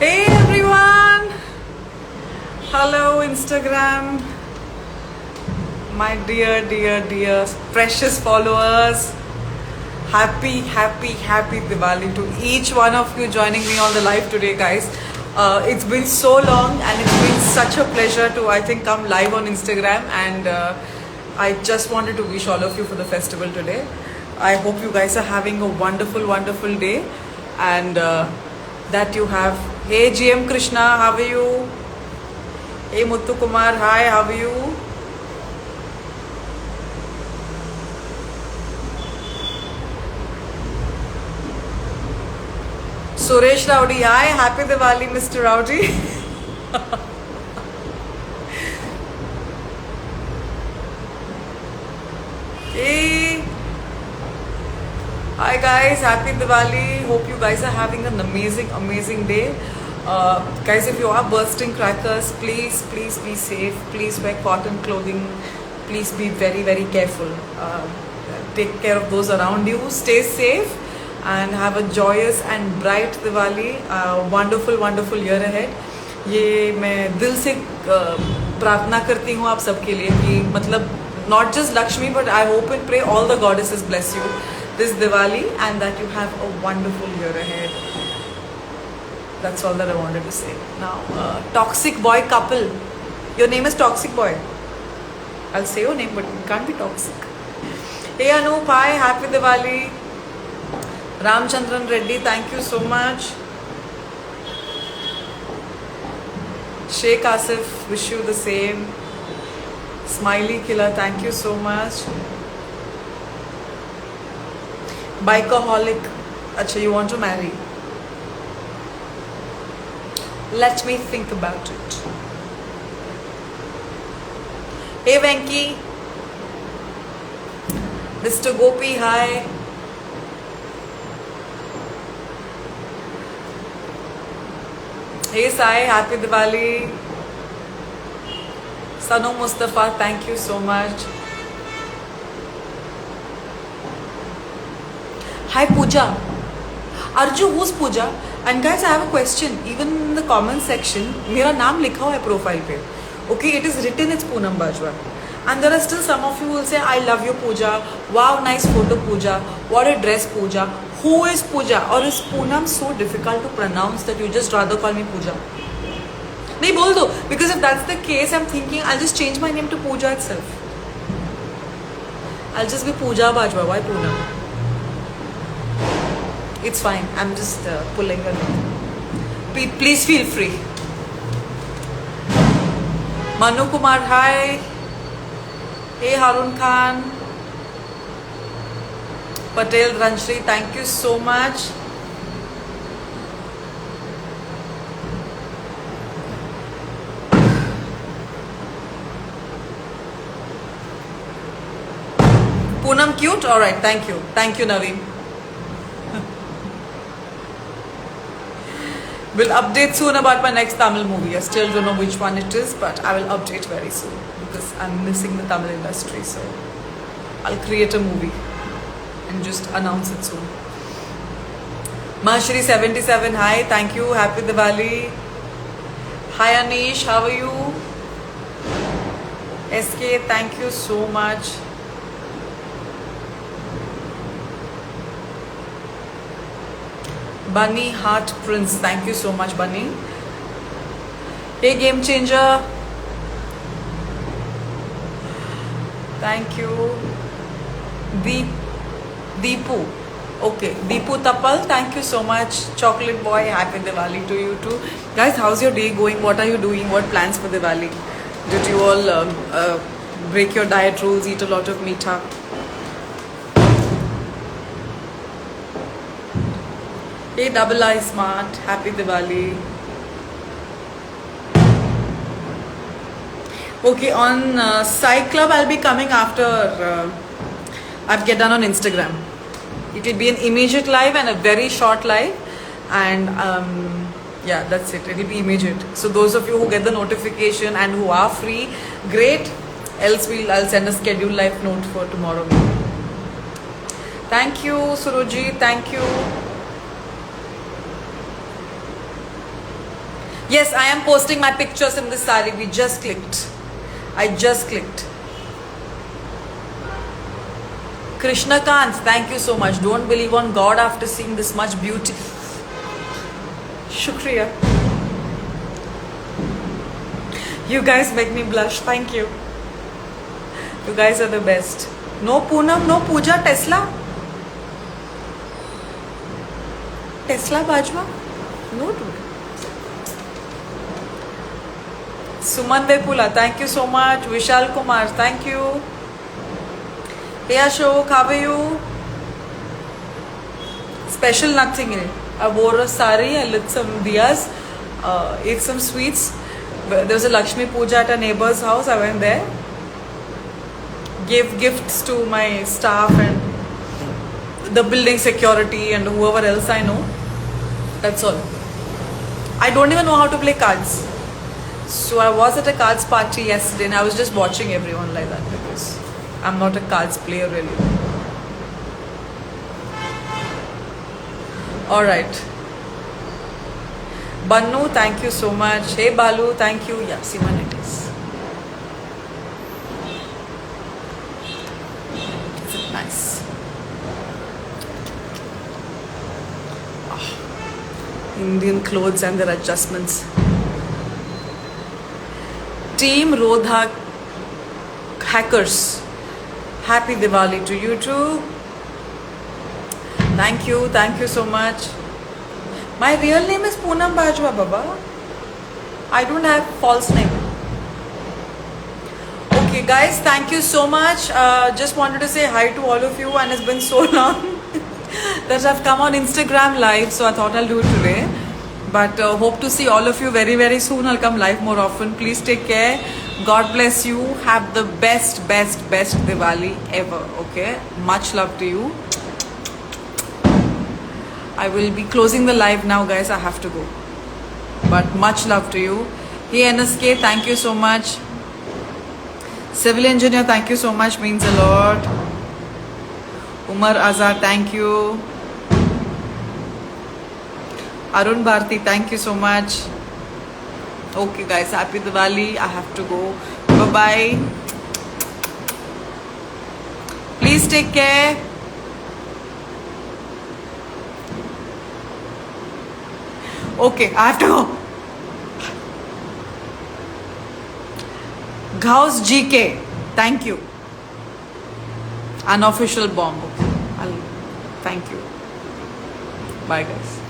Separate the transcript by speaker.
Speaker 1: Hey everyone! Hello Instagram, my dear precious followers. Happy Diwali to each one of you joining me on the live today, guys. It's been so long and it's been such a pleasure to come live on Instagram, and I just wanted to wish all of you for the festival today. I hope you guys are having a wonderful day, and that you have. Hey GM Krishna, how are you? Hey Muthu Kumar, hi, how are you? Suresh Rowdy, hi, happy Diwali, Mr. Rowdy. Hey, hi guys, happy Diwali. Hope you guys are having an amazing day. Guys, if you are bursting crackers, please be safe. Please wear cotton clothing. Please be very careful. Take care of those around you. Stay safe and have a joyous and bright Diwali. Wonderful year ahead. ये मैं दिल से प्रार्थना करती हूँ आप सबके लिए कि मतलब not just Lakshmi, but I hope and pray all the goddesses bless you this Diwali and that you have a wonderful year ahead. That's all that I wanted to say. Now, toxic boy couple. Your name is Toxic Boy. I'll say your name, but it can't be toxic. Hey Anup, hi, happy Diwali. Ramchandran Reddy, thank you so much. Sheikh Asif, wish you the same. Smiley Killer, thank you so much. Bikeaholic, acha, you want to marry? Let me think about it. Hey Venki, Mr. Gopi, hi. Hey Sai, happy Diwali. Sanu Mustafa, thank you so much. Hi Pooja. Arju, who's Pooja? And guys, I have a question. Even in the comment section, मेरा नाम लिखा हुआ है profile पे. Okay, it is written, it's Poonam Bajwa. And there are still some of you who will say, I love you Pooja. Wow, nice photo Pooja. What a dress Pooja. Who is Pooja? Or is Poonam so difficult to pronounce that you just rather call me Pooja? नहीं बोल दो, because if that's the case, I'm thinking I'll just change my name to Pooja itself. I'll just be Pooja Bajwa. Why Poonam? It's fine. I'm just pulling a name. Please feel free. Manu Kumar, hi. Hey Harun Khan. Patel Ranshri, thank you so much. Poonam cute? Alright, thank you. Thank you, Naveen. Will update soon about my next Tamil movie. I still don't know which one it is, but I will update very soon because I'm missing the Tamil industry. So I'll create a movie and just announce it soon. Mahashri 77, hi, thank you. Happy Diwali. Hi Anish, how are you? SK, thank you so much. Bunny Heart Prince, thank you so much, Bunny. Hey Game Changer, thank you. Deepu, okay, Deepu Tapal, thank you so much. Chocolate Boy, happy Diwali to you too. Guys, how's your day going? What are you doing? What plans for Diwali? Did you all break your diet rules, eat a lot of meetha? Hey Double I Smart, happy Diwali. Okay, on Psych Club I'll be coming after I get done on Instagram. It will be an immediate live and a very short live, and yeah, that's it. It will be immediate. So those of you who get the notification and who are free, great. Else I'll send a schedule live note for tomorrow. Thank you, Suruji. Thank you. Yes, I am posting my pictures in this sari. We just clicked. I just clicked. Krishna Kant, thank you so much. Don't believe on God after seeing this much beauty. Shukriya. You guys make me blush. Thank you. You guys are the best. No Poonam, no Pooja, Tesla. Tesla Bajwa? No, dude. Suman Depula, thank you so much. Vishal Kumar, thank you. Hey Ashok, how are you? Special nothing in it. I wore a sari, I lit some diyas, ate some sweets. There was a Lakshmi Puja at a neighbor's house. I went there, gave gifts to my staff and the building security and whoever else I know. That's all. I don't even know how to play cards. So I was at a cards party yesterday and I was just watching everyone like that because I'm not a cards player really. Alright. Bannu, thank you so much. Hey Balu, thank you. Yeah, Siman it is. Is it nice? Oh, Indian clothes and their adjustments. Team Rodha Hackers. Happy Diwali to you too. Thank you so much. My real name is Poonam Bajwa, Baba. I don't have false name. Okay guys, thank you so much. Just wanted to say hi to all of you and it's been so long that I've come on Instagram live, so I thought I'll do it today. But hope to see all of you very, very soon. I'll come live more often. Please take care. God bless you. Have the best Diwali ever. Okay? Much love to you. I will be closing the live now, guys. I have to go. But much love to you. Hey NSK, thank you so much. Civil engineer, thank you so much. Means a lot. Umar Azhar, thank you. Arun Bharti, thank you so much. Okay guys, happy Diwali. I have to go. Bye-bye. Please take care. Okay, I have to go. Gauss GK, thank you. Unofficial bomb. Okay. Thank you. Bye guys.